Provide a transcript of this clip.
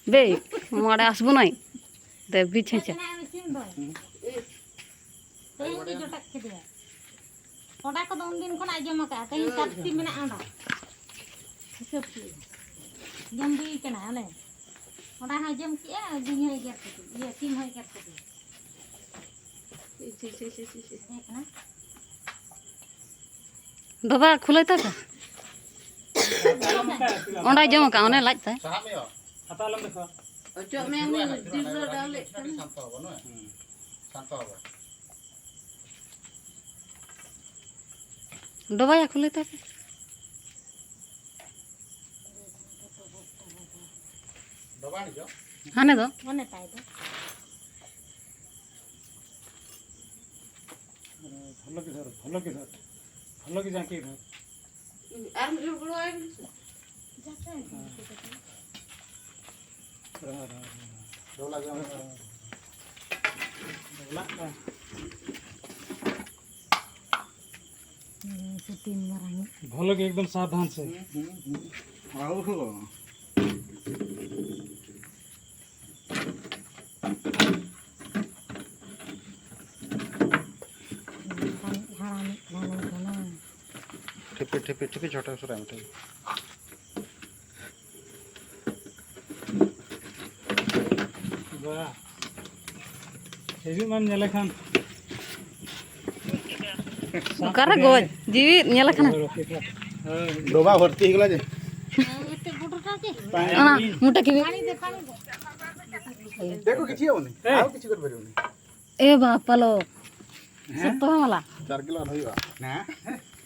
बे माड़े आसबो नाई दे पीछे से ओडा को दोन दिन खन आजम का कहीं काटती में ना आंडा सब की जम्बी के ना ले ओडा हा जम किया दिन है क्या ये तीन है क्या ना डबा खुले था का ओंडा जम का ओने लाजता है हतालम देखो जो मैं दिलो डाले शांत हो न शांत हो डबा या खुले था दबाणी जो हाने दो मने ताई दो भलो के जाके धर आर मिलो बड़ो आए जाता है डोला जो डोला तीन मरानी भलो के एकदम सावधान से आओ ठिपे ठिपे ठिपे छोटा छोटा मिठाई वाह हेवी मन नेले खान करे गोज जीवी नेला खाना डोबा भर्ती गला जे एते बुटटा के ना मुटा की पानी दे देखो किछि होनी आउ किछि कर परियोनी ए बाप लो सत्तो हमला 4 किलो होइबा ना